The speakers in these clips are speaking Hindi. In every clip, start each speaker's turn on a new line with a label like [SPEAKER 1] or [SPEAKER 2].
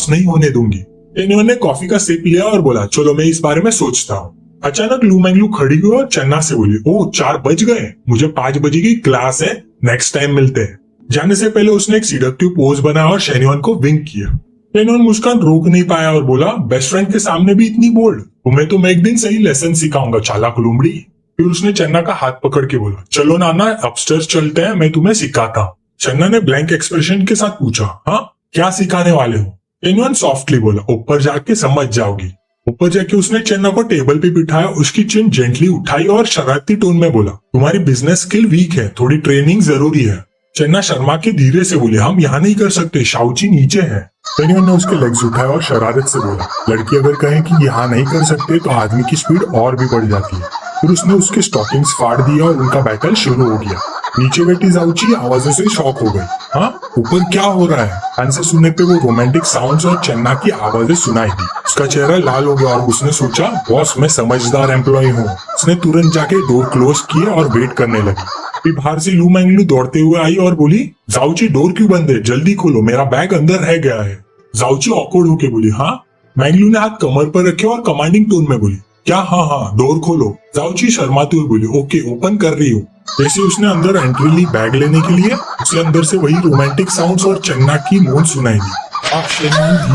[SPEAKER 1] लॉस नहीं होने दूंगी। चेन्नन ने कॉफी का सिप लिया और बोला, चलो मैं इस बारे में सोचता हूँ। अचानक लू मैंगलू खड़ी हुई और चन्ना से बोली, ओह 4 बज गए, मुझे 5 बजे की क्लास है, नेक्स्ट टाइम मिलते हैं। जाने से पहले उसने एक सीडक्टिव पोज बनाया और शेन्युन को विंक किया। शेन्युन मुस्कान रोक नहीं पाया और बोला, बेस्ट फ्रेंड के सामने भी इतनी बोल्ड, तुम्हें तो मैं एक दिन सही लेसन सिखाऊंगा चालाक लुमड़ी। फिर उसने चन्ना का हाथ पकड़ के बोला, चलो नाना अपस्टेयर्स चलते हैं, मैं तुम्हें सिखाता हूँ। चन्ना ने ब्लैंक एक्सप्रेशन के साथ पूछा, हाँ क्या सिखाने वाले हो? शेन्युन सॉफ्टली बोला, ऊपर जाके समझ जाओगी। ऊपर जाके उसने चन्ना को टेबल पे बिठाया, उसकी चिन जेंटली उठाई और शरारती टोन में बोला, तुम्हारी बिजनेस स्किल वीक है, थोड़ी ट्रेनिंग जरूरी है। चन्ना शर्मा के धीरे से बोले, हम यहाँ नहीं कर सकते, शाउची नीचे है। शेन्युन ने उसके लेग्स उठाए और शरारत से बोला, लड़की अगर कहे कि यहाँ नहीं कर सकते तो आदमी की स्पीड और भी बढ़ जाती है। फिर उसने उसके स्टॉकिंग्स फाड़ दिया और उनका बैटल शुरू हो गया। नीचे बैठी जाउची आवाजों से शॉक हो गई। हाँ ऊपर क्या हो रहा है? कान से सुनने पे वो रोमांटिक साउंड्स और चन्ना की आवाजें सुनाई दी। उसका चेहरा लाल हो गया और उसने सोचा, बॉस मैं समझदार एम्प्लॉय हूँ। उसने तुरंत जाके डोर क्लोज किया और वेट करने लगी। फिर बाहर से लू मैंगलू दौड़ते हुए आई और बोली, जाउची डोर क्यों बंद है, जल्दी खोलो, मेरा बैग अंदर रह गया है। जाउची ऑकवर्ड होके बोली, हाँ। मैंगलू ने हाथ कमर पर रखे और कमांडिंग टोन में बोली, क्या? हाँ डोर खोलो। जाउची शर्माते हुए बोली, ओके ओपन कर रही हूँ। जैसे उसने अंदर एंट्री ली बैग लेने के लिए, उसे अंदर से वही रोमांटिक साउंड्स और चन्ना की मौन सुनाई दी। आप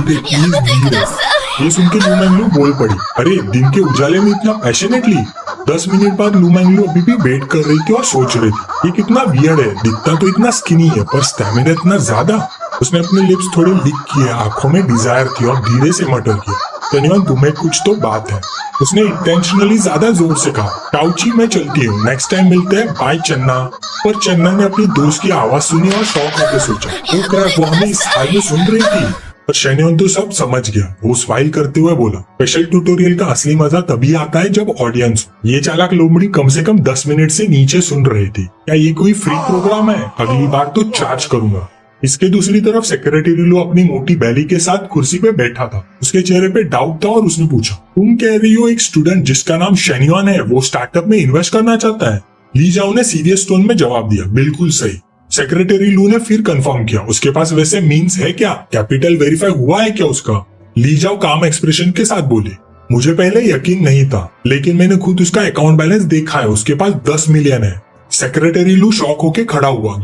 [SPEAKER 1] धीरे प्लीज धीरे। ये सुन के लू मैंगलू बोल पड़ी, अरे दिन के उजाले में इतना पैशनेटली। 10 मिनट बाद लू मैंगलू अभी भी वेट कर रही थी और सोच रही थी, ये कितना वियर्ड है, दिखता तो इतना स्किनी है पर स्टैमिना इतना ज्यादा। उसने अपने लिप्स थोड़े लिक किए, आंखों में डिजायर थी और धीरे से मटर किया, चेन्युन तुम्हें कुछ तो बात है। उसने इंटेंशनली ज्यादा जोर से कहा, टाउची मैं चलती हूँ, नेक्स्ट टाइम मिलते हैं, बाय चन्ना। पर चन्ना ने अपनी दोस्त की आवाज सुनी और शॉक होकर सोचा, ओ क्रैप, वो हमें इस हाल में सुन रही थी। पर शेन्युन तो सब समझ गया। वो स्माइल करते हुए बोला, स्पेशल ट्यूटोरियल का असली मजा तभी आता है जब ऑडियंस, ये चालाक लोमड़ी कम से कम 10 मिनट से नीचे सुन रही थी। क्या ये कोई फ्री प्रोग्राम है? अगली बार तो चार्ज करूंगा। इसके दूसरी तरफ सेक्रेटरी लू अपनी मोटी बैली के साथ कुर्सी पे बैठा था। उसके चेहरे पे डाउट था और उसने पूछा, तुम कह रही हो एक स्टूडेंट जिसका नाम शेन्युन है वो स्टार्टअप में इन्वेस्ट करना चाहता है? ली जाओ ने सीरियस टोन में जवाब दिया, बिल्कुल सही। सेक्रेटरी लू ने फिर कंफर्म किया, उसके पास वैसे मीन्स है क्या, कैपिटल वेरीफाई हुआ है क्या उसका? ली जाओ काम एक्सप्रेशन के साथ बोले, मुझे पहले यकीन नहीं था लेकिन मैंने खुद उसका अकाउंट बैलेंस देखा है, उसके पास 10 मिलियन है। सेक्रेटरी लू शॉक होके खड़ा हुआ,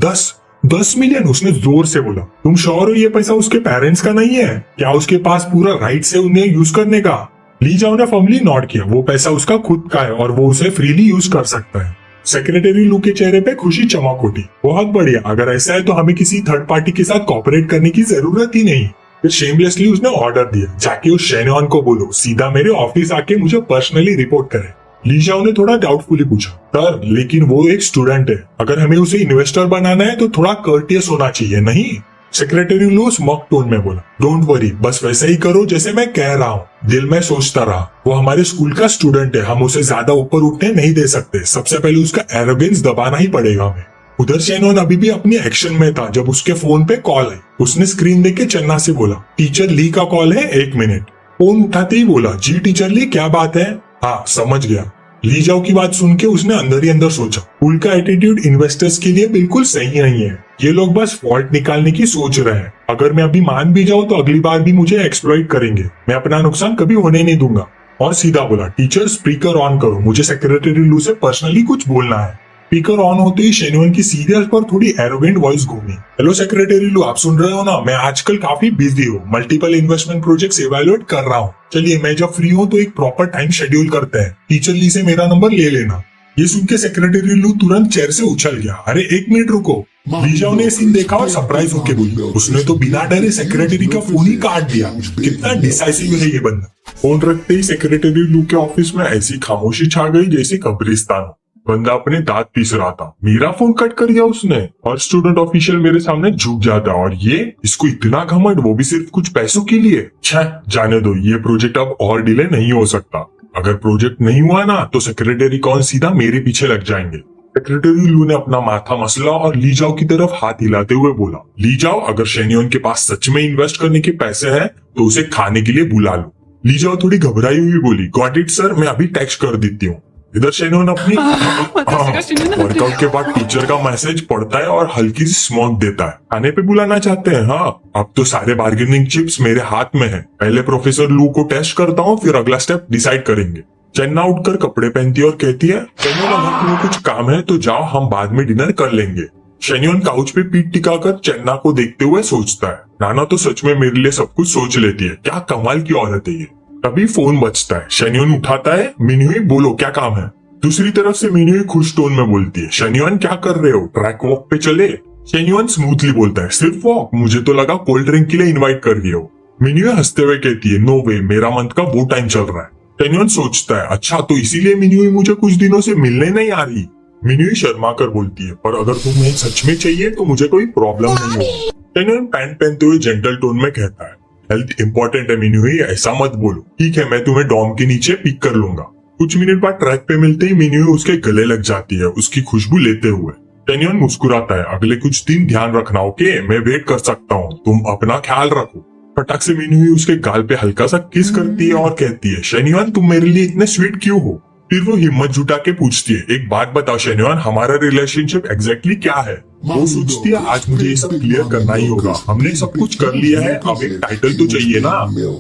[SPEAKER 1] 10 मिलियन? उसने जोर से बोला, तुम श्योर हो ये पैसा उसके पेरेंट्स का नहीं है? क्या उसके पास पूरा राइट है उन्हें यूज करने का? ली जाओ ने फॉर्मली नोट किया, वो पैसा उसका खुद का है और वो उसे फ्रीली यूज कर सकता है। सेक्रेटरी लू के चेहरे पे खुशी चमक उठी, बहुत बढ़िया, अगर ऐसा है तो हमें किसी थर्ड पार्टी के साथ कॉपरेट करने की जरूरत ही नहीं। फिर शेमलेसली उसने ऑर्डर दिया, जाके उस शेन्युन को बोलो सीधा मेरे ऑफिस आके मुझे पर्सनली रिपोर्ट करे। ली जाओ ने थोड़ा डाउटफुली पूछा, सर लेकिन वो एक स्टूडेंट है, अगर हमें उसे इन्वेस्टर बनाना है तो थोड़ा कर्टियस होना चाहिए नहीं? सेक्रेटरी लू स्मॉक टोन में बोला, डोंट वरी, बस वैसा ही करो जैसे मैं कह रहा हूँ। दिल में सोचता रहा, वो हमारे स्कूल का स्टूडेंट है, हम उसे ज्यादा ऊपर उठने नहीं दे सकते, सबसे पहले उसका एरोगेंस दबाना ही पड़ेगा हमें। उधर शेन्युन अभी भी अपनी एक्शन में था जब उसके फोन पे कॉल आई। उसने स्क्रीन देख के चन्ना से बोला, टीचर ली का कॉल है, 1 मिनट। फोन उठाते ही बोला, जी टीचर ली, क्या बात है? हाँ समझ गया। ली जाओ की बात सुन के उसने अंदर ही अंदर सोचा, स्कूल का एटीट्यूड इन्वेस्टर्स के लिए बिल्कुल सही नहीं है, ये लोग बस फॉल्ट निकालने की सोच रहे हैं। अगर मैं अभी मान भी जाऊं तो अगली बार भी मुझे एक्सप्लॉइट करेंगे, मैं अपना नुकसान कभी होने नहीं दूंगा। और सीधा बोला, टीचर स्पीकर ऑन करो, मुझे सेक्रेटरी लू से पर्सनली कुछ बोलना है। स्पीकर ऑन होते ही शेन्युन की सीरियस पर थोड़ी एरोगेंट वॉइस घूमी, हेलो सेक्रेटरी लू, आप सुन रहे हो ना, मैं आजकल काफी बिजी हूँ, मल्टीपल इन्वेस्टमेंट प्रोजेक्ट्स इवैल्यूएट कर रहा हूँ, चलिए मैं जब फ्री हूँ तो एक प्रॉपर टाइम शेड्यूल करते हैं, टीचर ली से मेरा नंबर ले लेना। ये सुन के सेक्रेटरी लू तुरंत चेयर से उछल गया, अरे 1 मिनट रुको। ली जाओ ने सीन देखा और सरप्राइज होके बोली, उसने तो बिना डरे सेक्रेटरी का फोन ही काट दिया, कितना डिसाइसिव है ये बंदा। फोन रखते ही सेक्रेटरी लू के ऑफिस में ऐसी खामोशी छा गई जैसे कब्रिस्तान। बंदा अपने दांत पीस रहा था, मेरा फोन कट कर दिया उसने, और स्टूडेंट ऑफिशियल मेरे सामने झुक जाता, और ये इसको इतना घमंड, वो भी सिर्फ कुछ पैसों के लिए। जाने दो, ये प्रोजेक्ट अब और डिले नहीं हो सकता, अगर प्रोजेक्ट नहीं हुआ ना तो सेक्रेटरी कौन सीधा मेरे पीछे लग जाएंगे। सेक्रेटरी लू ने अपना माथा मसला और ली जाओ की तरफ हाथ हिलाते हुए बोला, ली जाओ, अगर शेन्युन के पास सच में इन्वेस्ट करने के पैसे हैं तो उसे खाने के लिए बुला लो। ली जाओ थोड़ी घबराई हुई बोली, गॉट इट सर, मैं अभी टेक्स्ट कर देती हूँ। इधर शेन्योन अपनी
[SPEAKER 2] शेन्योन
[SPEAKER 1] वर्कआउट के बाद टीचर का मैसेज पढ़ता है और हल्की सी स्मोक देता है। खाने पे बुलाना चाहते हैं? हाँ, अब तो सारे बार्गेनिंग चिप्स मेरे हाथ में है। पहले प्रोफेसर लू को टेस्ट करता हूँ, फिर अगला स्टेप डिसाइड करेंगे। चन्ना उठकर कपड़े पहनती है और कहती है, शेन्योन अगर तुम्हें कुछ काम है तो जाओ, हम बाद में डिनर कर लेंगे। शेन्योन काउच पे पीठ टिकाकर चन्ना को देखते हुए सोचता है, नाना तो सच में मेरे लिए सब कुछ सोच लेती है, क्या कमाल की औरत है ये। तभी फोन बजता है। शेन्योन उठाता है। मिन्युई, बोलो क्या काम है। दूसरी तरफ से मिन्युई खुश टोन में बोलती है, शेन्योन क्या कर रहे हो, ट्रैक वॉक पे चले। शेन्योन स्मूथली बोलता है, सिर्फ वॉक, मुझे तो लगा कोल्ड ड्रिंक के लिए इनवाइट कर रही हो। मिन्युई हंसते हुए कहती है, नो वे, मेरा मंथ का वो टाइम चल रहा है। शेन्योन सोचता है, अच्छा तो इसीलिए मिन्युई मुझे कुछ दिनों से मिलने नहीं आ रही। मिन्युई शर्मा कर बोलती है, पर अगर तुम्हें सच में चाहिए तो मुझे कोई प्रॉब्लम नहीं होगी। शेन्योन पैंट पहनते हुए जेंटल टोन में कहता है, हेल्थ इंपॉर्टेंट है मिन्युई, ऐसा मत बोलो। ठीक है, मैं तुम्हें डॉम के नीचे पिक कर लूंगा। कुछ मिनट बाद ट्रैक पे मिलते ही मिन्युई उसके गले लग जाती है, उसकी खुशबू लेते हुए। शेन्योन मुस्कुराता है, अगले कुछ दिन ध्यान रखना, ओके, मैं वेट कर सकता हूँ, तुम अपना ख्याल रखो। फटाक से मिन्युई उसके गाल पे हल्का सा किस करती है और कहती है, शेन्योन तुम मेरे लिए इतने स्वीट क्यों हो। फिर वो हिम्मत जुटा के पूछती है, एक बात बताओ शेन्योन, हमारा रिलेशनशिप एग्जैक्टली क्या है। वो सोचती है, आज मुझे ये सब क्लियर करना ही होगा, हमने सब कुछ कर लिया है, अब एक टाइटल तो चाहिए ना।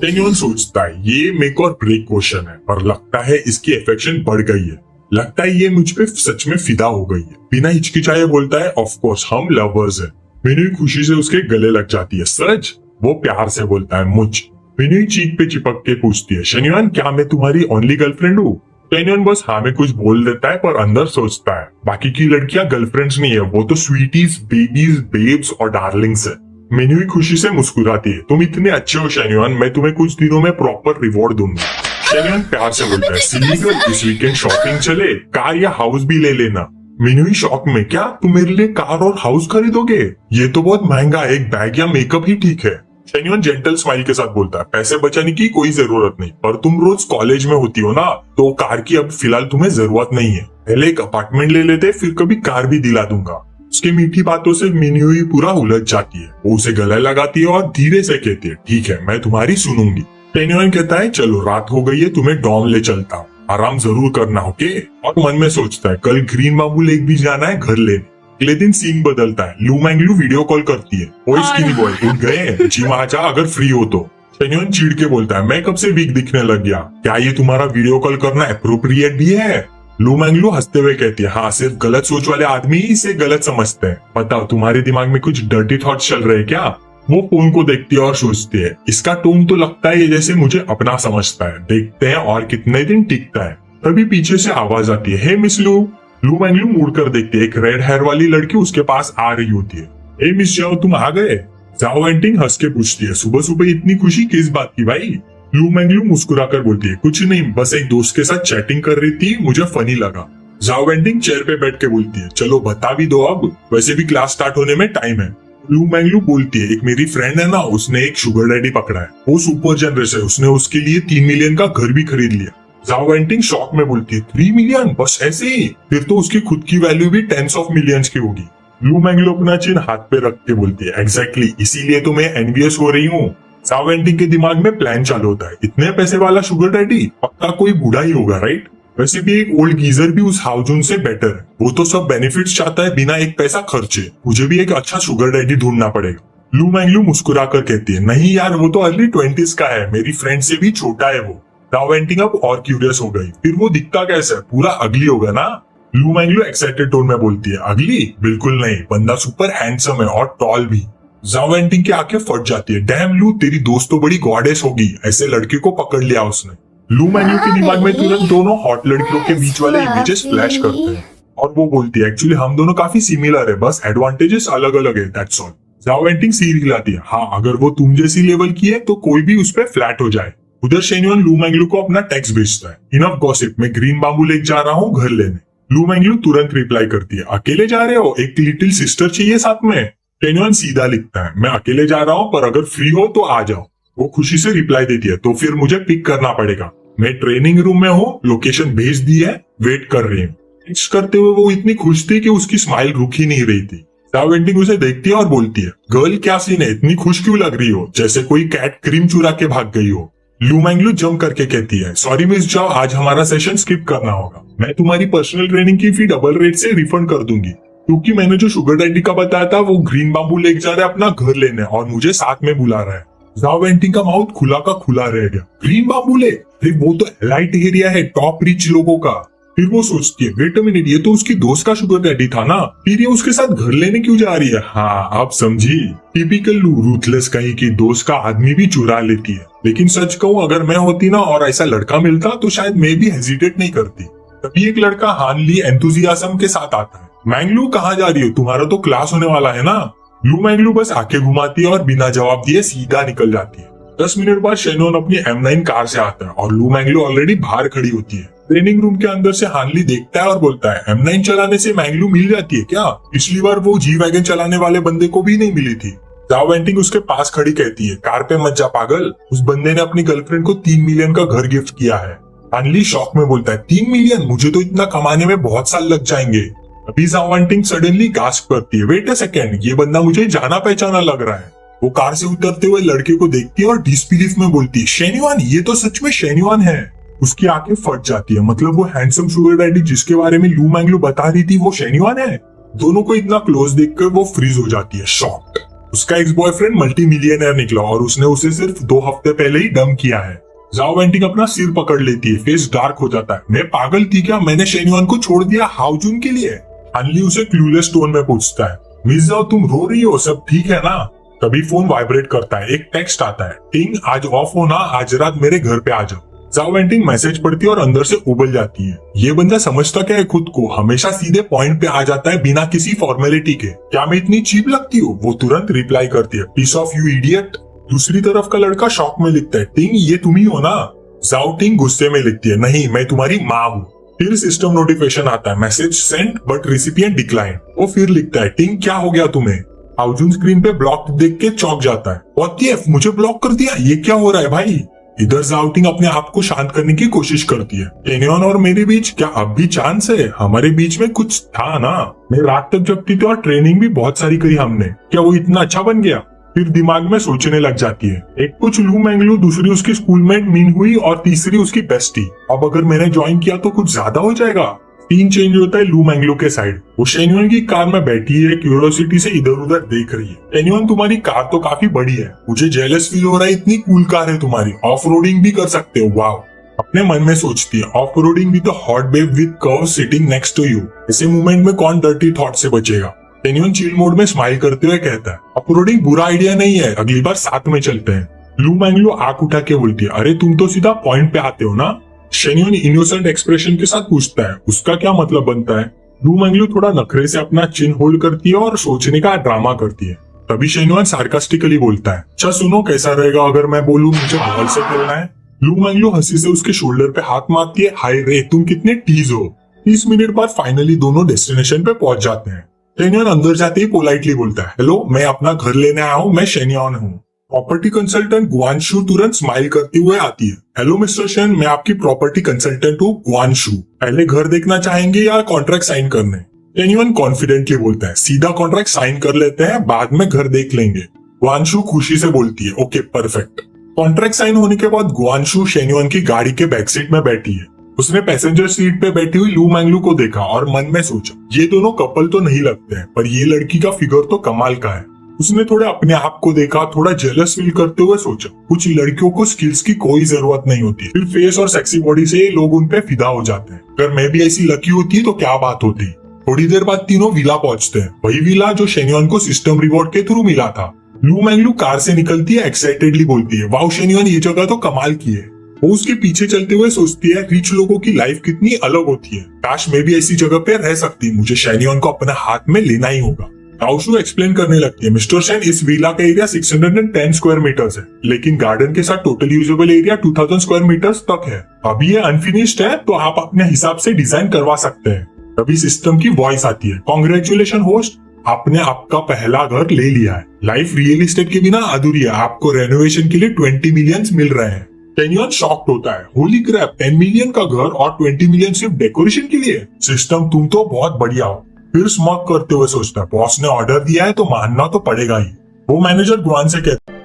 [SPEAKER 1] शेन्योन सोचता है, ये मेक और ब्रेक क्वेश्चन है, पर लगता है इसकी अफेक्शन बढ़ गई है, लगता है ये मुझ पे सच में फिदा हो गई है। बिना हिचकिचाए बोलता है, ऑफ कोर्स हम लवर्स हैं। मिन्युई खुशी से उसके गले लग जाती है। सच? वो प्यार से बोलता है, मुझ। मिन्युई चीक पे चिपक के पूछती है, शेन्योन क्या मैं तुम्हारी ओनली गर्लफ्रेंड हूँ। शेन्योन बस हाँ में कुछ बोल देता है, पर अंदर सोचता है, बाकी की लड़कियां गर्लफ्रेंड्स नहीं है, वो तो स्वीटीज, बेबीज, बेब्स और डार्लिंग्स है। मिन्युई खुशी से मुस्कुराती है, तुम इतने अच्छे हो शेन्योन, मैं तुम्हें कुछ दिनों में प्रॉपर रिवॉर्ड दूंगा। शेन्योन प्यार से बोलता है, सिली गर्ल, इस वीकेंड शॉपिंग चले, कार या हाउस भी ले लेना। मिन्युई शॉक में, क्या तुम मेरे लिए कार और हाउस खरीदोगे, ये तो बहुत महंगा है, एक बैग या मेकअप ही ठीक है। शेन्योन जेंटल स्माइल के साथ बोलता है, पैसे बचाने की कोई जरूरत नहीं, पर तुम रोज कॉलेज में होती हो ना, तो कार की अब फिलहाल तुम्हें जरूरत नहीं है, पहले एक अपार्टमेंट ले लेते, फिर कभी कार भी दिला दूंगा। उसकी मीठी बातों से मिन्युई पूरा उलझ जाती है। वो उसे गले लगाती है और धीरे से कहती है, ठीक है, मैं तुम्हारी सुनूंगी। शेन्योन कहता है, चलो रात हो गई है, तुम्हें डॉम ले चलता हूँ, आराम जरूर करना, ओके। और मन में सोचता है, कल ग्रीन बाबू लेक भी जाना है घर लेने। अगले दिन सीन बदलता है। लू मैंगलू वीडियो कॉल करती है, ओए स्किनी बॉय उठ गए, जिम आजा अगर फ्री हो तो। शेन्योन चिढ़ के बोलता है, मैं कब से वीक दिखने लग गया, क्या ये तुम्हारा वीडियो कॉल करना अप्रोप्रिएट भी है। लू मैंगलू हंसते हुए कहती है, हाँ, सिर्फ गलत सोच वाले आदमी ही इसे गलत समझते हैं। बताओ तुम्हारे दिमाग में कुछ डर्टी थॉट्स चल रहे हैं क्या। वो फोन को देखती है और सोचती है, इसका टोन तो लगता है ये जैसे मुझे अपना समझता है, देखते हैं और कितने दिन टिकता है। तभी पीछे से आवाज आती है, हे मिस लू। लू मैंगलू मुड़कर देखती है, एक रेड हेयर वाली लड़की उसके पास आ रही होती है। हे मिस जाओ, तुम आ गए। जाओ वेंटिंग हंस के पूछती है, सुबह सुबह इतनी खुशी किस बात की भाई। लू मैंगलू मुस्कुराकर बोलती है, कुछ नहीं, बस एक दोस्त के साथ चैटिंग कर रही थी, मुझे फनी लगा। जाओ वेंटिंग चेयर पे बैठ के बोलती है, चलो बता भी दो अब, वैसे भी क्लास स्टार्ट होने में टाइम है। लू मैंगलू बोलती है, एक मेरी फ्रेंड है ना, उसने एक शुगर डैडी पकड़ा है, वो सुपर जनरस है, उसने उसके लिए 3 मिलियन का घर भी खरीद लिया। जाओ वेंटिंग शॉक में बोलती है, 3 मिलियन बस ऐसे ही, फिर तो उसकी खुद की वैल्यू भी टेंस ऑफ मिलियंस की होगी। लू मैंगलू अपना चिन हाथ पे रख के बोलती है, एग्जैक्टली, इसीलिए तो मैं एनवियस हो रही हूँ। जाओ वेंटिंग के दिमाग में प्लान चालू होता है, इतने पैसे वाला शुगर डैडी पक्का कोई बूढ़ा ही होगा, राइट। वैसे भी एक ओल्ड गीजर भी उस हाउजून से बेटर है, वो तो सब बेनिफिट्स चाहता है बिना एक पैसा खर्चे, मुझे भी एक अच्छा शुगर डैडी ढूंढना पड़ेगा। लू मैंगलू मुस्कुरा कर कहती है, नहीं यार, वो तो अर्ली 20s का है, मेरी फ्रेंड से भी छोटा है वो। जाओ वेंटिंग अब और क्यूरियस हो गई, फिर वो दिखता कैसा है, पूरा अगली होगा ना। लू मैंगलू एक्साइटेड टोन में बोलती है, अगली बिल्कुल नहीं, बंदा सुपर हैंडसम है और टॉल भी। जाओ वेंटिंग की आंखें फट जाती है, डैम लू, तेरी दोस्त तो बड़ी गॉडेस होगी, ऐसे लड़के को पकड़ लिया उसने। लू मैंगलू के दिमाग में तुरंत दोनों हॉट लड़कियों के बीच वाले इमेजेस फ्लैश करते हैं और वो बोलती है, एक्चुअली हम दोनों काफी सिमिलर है, बस एडवांटेजेस अलग अलग है, दैट्स ऑल। जाओ वेंटिंग सीरी हिलाती है, हाँ, अगर वो तुम जैसी लेवल की है तो कोई भी उस पर फ्लैट हो जाए। उधर शेन्योन लू मैंगलू को अपना टेक्स्ट भेजता है, इनफ गॉसिप, मैं ग्रीन बाम्बू लेक जा रहा हूँ घर लेने। लू मैंगलू तुरंत रिप्लाई करती है, अकेले जा रहे हो, एक लिटिल सिस्टर चाहिए साथ में। शेन्योन सीधा लिखता है, मैं अकेले जा रहा हूँ, पर अगर फ्री हो तो आ जाओ। वो खुशी से रिप्लाई देती है, तो फिर मुझे पिक करना पड़ेगा, मैं ट्रेनिंग रूम में हूँ, लोकेशन भेज दी है, वेट कर रही हूँ। टेक्स्ट करते हुए वो इतनी खुश थी कि उसकी स्माइल रुक ही नहीं रही थी। जाओ वेंटिंग उसे देखती है और बोलती है, गर्ल क्या सीन है, इतनी खुश क्यों लग रही हो, जैसे कोई कैट क्रीम चुरा के भाग गई हो। लू मैंगलू जंप करके कहती है, सॉरी मिस जाओ, आज हमारा सेशन स्किप करना होगा। मैं तुम्हारी पर्सनल ट्रेनिंग की फी डबल रेट से रिफंड कर दूंगी, क्योंकि मैंने जो शुगर डैडी का बताया था वो ग्रीन बाम्बू लेके जा रहा है अपना घर लेने और मुझे साथ में बुला रहा है। जाओ वेंटिंग का माउथ खुला का खुला रह गया। ग्रीन बाम्बू ले? अरे वो तो एलाइट एरिया है टॉप रिच लोगों का। फिर वो सोचती है, वेट अ मिनट, ये तो उसकी दोस्त का शुगर डैडी था ना, फिर ये उसके साथ घर लेने क्यों जा रही है? हाँ अब समझी, टिपिकल लू, रूथलेस कहीं की दोस्त का आदमी भी चुरा लेती है। लेकिन सच कहूं, अगर मैं होती ना और ऐसा लड़का मिलता तो शायद मैं भी हेजिटेट नहीं करती। तभी एक लड़का हान ली एंथुजियाज्म के साथ आता है। मैंगलू कहाँ जा रही हो, तुम्हारा तो क्लास होने वाला है ना। लू मैंगलू बस आंखें घुमाती है और बिना जवाब दिए सीधा निकल जाती है। 10 मिनट बाद शेनोन अपनी M9 कार से आता है और लू मैंगलू ऑलरेडी बाहर खड़ी होती है। ट्रेनिंग रूम के अंदर से हानली देखता है और बोलता है, M9 चलाने से मैंगलू मिल जाती है क्या? पिछली बार वो जी वैगन चलाने वाले बंदे को भी नहीं मिली थी। जाओ वेंटिंग उसके पास खड़ी कहती है, कार पे मत जा पागल, उस बंदे ने अपनी गर्लफ्रेंड को 3 मिलियन का घर गिफ्ट किया है। हानली शॉक में बोलता है, 3 मिलियन? मुझे तो इतना कमाने में बहुत साल लग जाएंगे। अभी जाओ वेंटिंग सडनली गास्प करती है, वेट अ सेकेंड, ये बंदा मुझे जाना पहचाना लग रहा है। वो कार से उतरते हुए लड़के को देखती है और डिसबिलीफ में बोलती है, शेन्युआन, ये तो सच में शेन्युआन है। उसकी आंखें फट जाती है, मतलब वो हैंडसम शुगर डैडी जिसके बारे में लू मैंगलू बता रही थी वो शेन्युआन है। दोनों को इतना क्लोज देखकर वो फ्रीज हो जाती है, शॉक्ड। उसका एक्स बॉयफ्रेंड मल्टी मिलियनर निकला और उसने उसे सिर्फ 2 हफ्ते पहले ही डम किया है। जाओ वेंटिंग अपना सिर पकड़ लेती है, फेस डार्क हो जाता है, मैं पागल थी क्या, मैंने शेन्युआन को छोड़ दिया हाउजून के लिए? हानली उसे क्लूलेस टोन में पूछता है, मिस जाओ तुम रो रही हो, सब ठीक है ना? तभी फोन वाइब्रेट करता है, एक टेक्स्ट आता है, टिंग आज ऑफ हो ना, आज रात मेरे घर पे आ जाओ। जाओ वेंटिंग मैसेज पढ़ती है और अंदर से उबल जाती है। ये बंदा समझता क्या है खुद को, हमेशा सीधे पॉइंट पे आ जाता है बिना किसी फॉर्मेलिटी के। क्या मैं इतनी चीप लगती हूँ? वो तुरंत रिप्लाई करती है, पीस ऑफ यू इडियट। दूसरी तरफ का लड़का शॉक में लिखता है, टिंग ये तुम ही हो ना? जाओ टिंग गुस्से में लिखती है, नहीं मैं तुम्हारी माँ हूँ। फिर सिस्टम नोटिफिकेशन आता है, message send but recipient decline. वो फिर लिखता है, टिंग क्या हो गया तुम्हें? हाउजून स्क्रीन पे ब्लॉक देख के चौंक जाता है, व्हाट द एफ, मुझे ब्लॉक कर दिया, ये क्या हो रहा है भाई? इधर जाउटिंग अपने आप को शांत करने की कोशिश करती है, शेन्युआन और मेरे बीच क्या अब भी चांस है? हमारे बीच में कुछ था ना, मैं रात तक जगती थी और ट्रेनिंग भी बहुत सारी करी हमने, क्या वो इतना अच्छा बन गया? फिर दिमाग में सोचने लग जाती है, एक कुछ लू मैंगलू, दूसरी उसकी स्कूलमेट मीन हुई और तीसरी उसकी बेस्टी। अब अगर मैंने ज्वाइन किया तो कुछ ज्यादा हो जाएगा। सीन चेंज होता है लू मैंगलू के साइड। वो शेन्युआन की कार में बैठी है, क्यूरियोसिटी से इधर उधर देख रही है। शेन्युआन तुम्हारी कार तो काफी बड़ी है, मुझे जेलस फील हो रहा है, इतनी कूल कार है तुम्हारी, ऑफ रोडिंग भी कर सकते हो, वाव। अपने मन में सोचती है, off roading with hot babe with curve sitting next to you, ऐसे मूवमेंट में कौन डर्टी थॉट से बचेगा? शेन्युआन चिल मोड में स्माइल करते हुए कहता है, ऑफ रोडिंग बुरा आइडिया नहीं है, अगली बार साथ में चलते हैं। लू मैंगलू आंख उठा के बोलती है, अरे तुम तो सीधा पॉइंट पे आते हो ना? शेन्युआन इनोसेंट एक्सप्रेशन के साथ पूछता है, उसका क्या मतलब बनता है? लू मैंगलू थोड़ा नखरे से अपना चिन होल्ड करती है और सोचने का ड्रामा करती है। तभी शेन्युआन सार्कास्टिकली बोलता है, अच्छा सुनो, कैसा रहेगा अगर मैं बोलूं मुझे बॉल से खेलना है? लू मैंगलू हंसी से उसके शोल्डर पे हाथ मारती है, हाय रे तुम कितने टीज हो। 30 मिनट बाद फाइनली दोनों डेस्टिनेशन पे पहुंच जाते हैं। शेन्युआन अंदर जाते ही पोलाइटली बोलता है, हेलो मैं अपना घर लेने आया हूँ, मैं शेन्युआन हूँ। प्रॉपर्टी कंसल्टेंट गुआनशु तुरंत स्माइल करते हुए आती है, हेलो मिस्टर शेन, मैं आपकी प्रॉपर्टी कंसल्टेंट हूँ गुआनशु, पहले घर देखना चाहेंगे या कॉन्ट्रैक्ट साइन करने? शेन्युआन कॉन्फिडेंटली बोलता है, सीधा कॉन्ट्रैक्ट साइन कर लेते हैं, बाद में घर देख लेंगे। गुआनशु खुशी से बोलती है, ओके परफेक्ट। कॉन्ट्रैक्ट साइन होने के बाद गुआनशु शेन्युआन की गाड़ी के बैक सीट में बैठी है। उसने पैसेंजर सीट पे बैठी हुई लू मैंगलू को देखा और मन में सोचा, ये दोनों कपल तो नहीं लगते हैं, पर ये लड़की का फिगर तो कमाल का है। उसने थोड़ा अपने आप को देखा, थोड़ा जेलस फील करते हुए सोचा, कुछ लड़कियों को स्किल्स की कोई जरूरत नहीं होती, फिर फेस और सेक्सी बॉडी से लोग उन पे फिदा हो जाते हैं। अगर मैं भी ऐसी लकी होती तो क्या बात होती। थोड़ी देर बाद तीनों विला पहुंचते हैं, वही विला जो शेन्युआन को सिस्टम रिवॉर्ड के थ्रू मिला था। लू मैंगलू कार से निकलती है, एक्साइटेडली बोलती है, वाओ शेन्युआन ये जगह तो कमाल की है। वो उसके पीछे चलते हुए सोचती है, रिच लोगों की लाइफ कितनी अलग होती है, काश मैं भी ऐसी जगह पे रह सकती, मुझे शेन्युआन को अपने हाथ में लेना ही होगा। काउशु एक्सप्लेन करने लगती है, मिस्टर शेन इस विला का एरिया 610 स्क्वायर मीटर्स है, लेकिन गार्डन के साथ total usable area 2000 square metres तक है। अभी ये अनफिनिश्ड है तो आप अपने हिसाब से डिजाइन करवा सकते हैं। तभी सिस्टम की वॉइस आती है, कॉन्ग्रेचुलेशन होस्ट, आपने आपका पहला घर ले लिया है। लाइफ रियल एस्टेट के बिना अधूरी है, आपको रेनोवेशन के लिए 20 मिलियन मिल रहे हैं। शेन्युआन शॉक्ड होता है, होली क्रैप, 10 मिलियन का घर और 20 मिलियन सिर्फ डेकोरेशन के लिए? सिस्टम तुम तो बहुत बढ़िया हो। फिर स्मॉक करते हुए सोचता है, बॉस ने ऑर्डर दिया है तो मानना तो पड़ेगा ही। वो मैनेजर गुआन से कहता है,